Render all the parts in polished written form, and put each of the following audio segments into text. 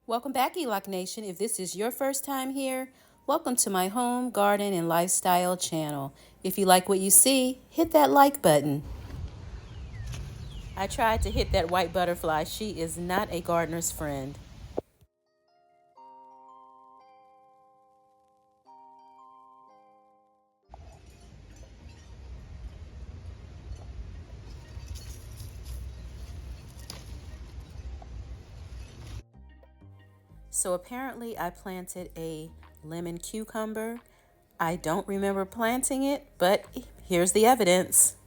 Welcome back, ELOC Nation. If this is your first time here, welcome to my home, garden, and lifestyle channel. If you like what you see, hit that like button. I tried to hit that white butterfly. She is not a gardener's friend. So apparently I planted a lemon cucumber. I don't remember planting it, but here's the evidence.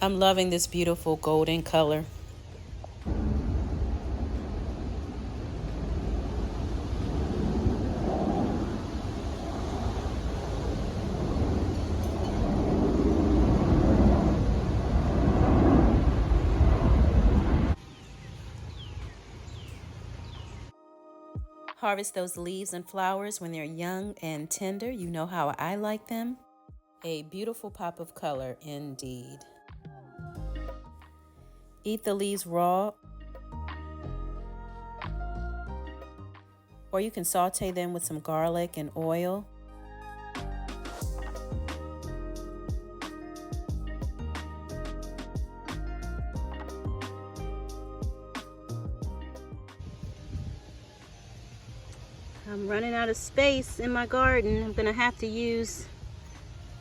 I'm loving this beautiful golden color. Harvest those leaves and flowers when they're young and tender. You know how I like them. A beautiful pop of color indeed. Eat the leaves raw, or you can saute them with some garlic and oil. I'm running out of space in my garden. I'm gonna have to use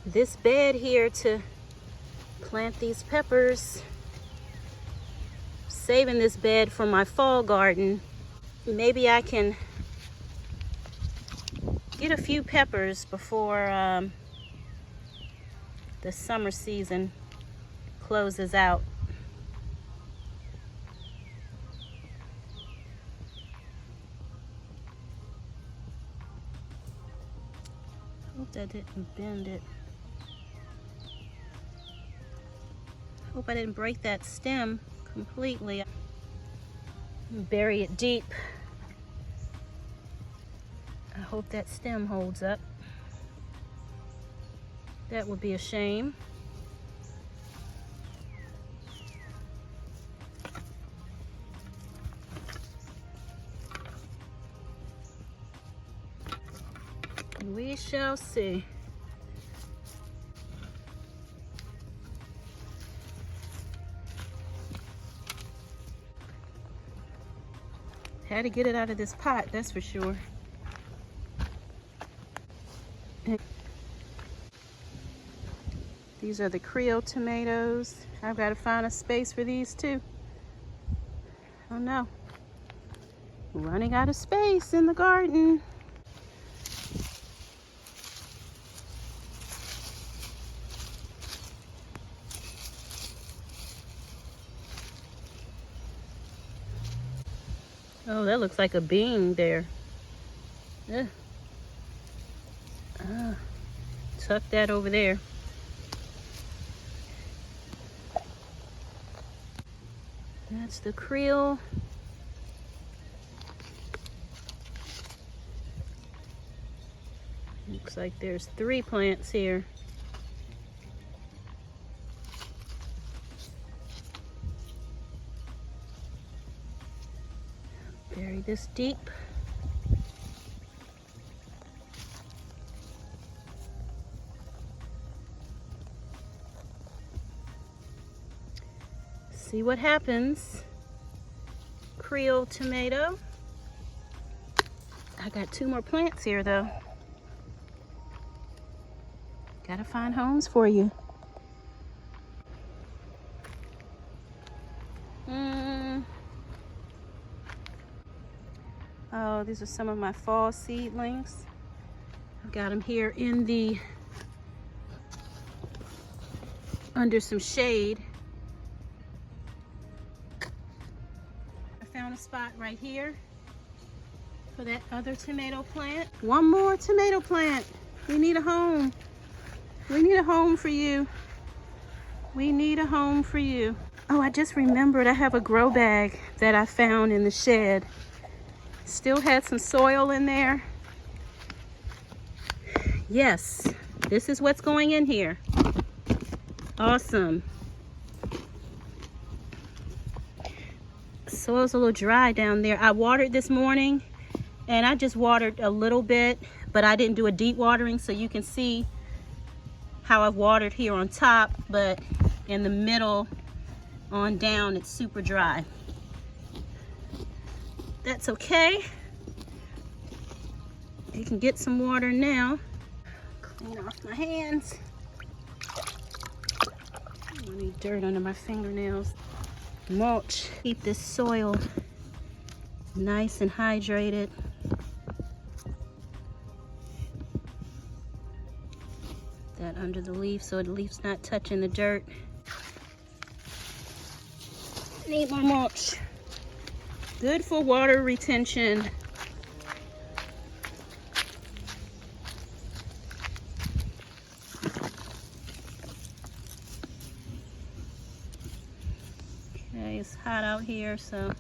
this bed here to plant these peppers. Saving this bed for my fall garden. Maybe I can get a few peppers before the summer season closes out. Hope that didn't bend it. Hope I didn't break that stem completely. Bury it deep. I hope that stem holds up. That would be a shame. We shall see. Had to get it out of this pot, that's for sure. These are the Creole tomatoes. I've got to find a space for these too. Oh no. Running out of space in the garden. Oh, that looks like a bean there. Tuck that over there. That's the Creole. Looks like there's 3 plants here. Bury this deep. See what happens. Creole tomato. I got 2 more plants here though. Gotta find homes for you. Oh, these are some of my fall seedlings. I've got them here in the under some shade. I found a spot right here for that other tomato plant. 1 more tomato plant. We need a home. We need a home for you. We need a home for you. Oh, I just remembered I have a grow bag that I found in the shed. Still had some soil in there. Yes, this is what's going in here. Awesome. So it was a little dry down there. I watered this morning, and I just watered a little bit, but I didn't do a deep watering, so you can see how I've watered here on top, but in the middle on down, it's super dry. That's okay. You can get some water now. Clean off my hands. I don't need dirt under my fingernails. Mulch. Keep this soil nice and hydrated. That under the leaf so the leaf's not touching the dirt. Need more mulch. Good for water retention. Okay, it's hot out here, so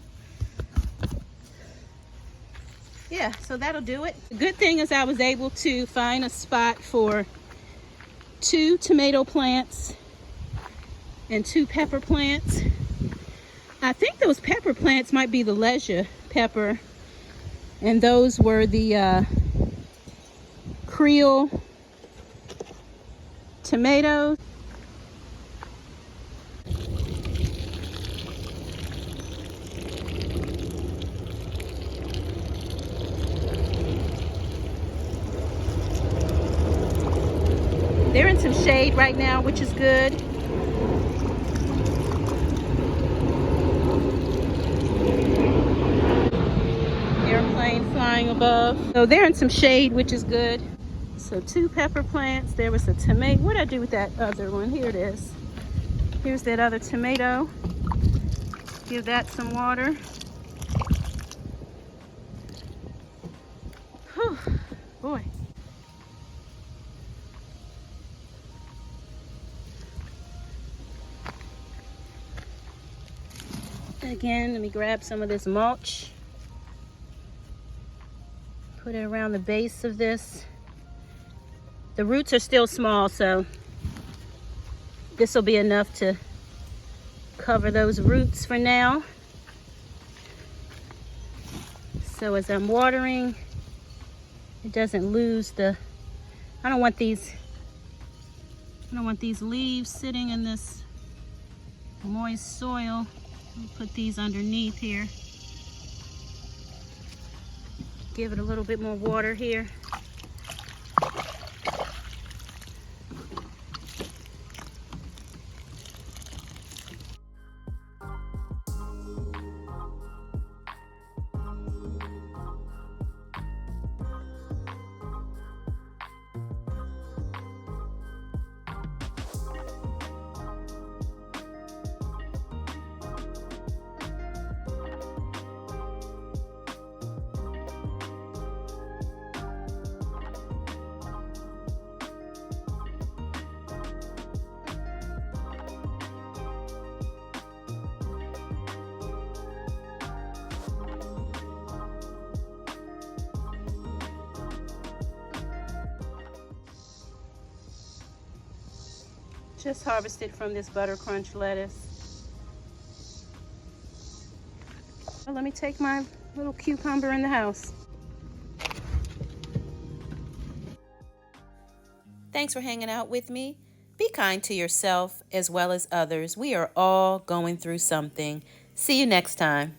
yeah, so that'll do it. The good thing is I was able to find a spot for 2 tomato plants and 2 pepper plants. I think those pepper plants might be the Leisure pepper, and those were the Creole tomatoes. They're in some shade right now, which is good. Airplane flying above. So they're in some shade, which is good. So 2 pepper plants. There was a tomato. What did I do with that other one? Here it is. Here's that other tomato. Give that some water. Whew, boy. Again, let me grab some of this mulch. Put it around the base of this. The roots are still small, so this will be enough to cover those roots for now. So as I'm watering, it doesn't lose the, I don't want these leaves sitting in this moist soil. I'll put these underneath here. Give it a little bit more water here. Just harvested from this butter crunch lettuce. Well, let me take my little cucumber in the house. Thanks for hanging out with me. Be kind to yourself as well as others. We are all going through something. See you next time.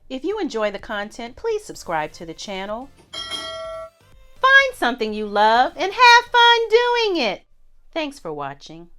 If you enjoy the content, please subscribe to the channel. Find something you love and have fun doing it. Thanks for watching.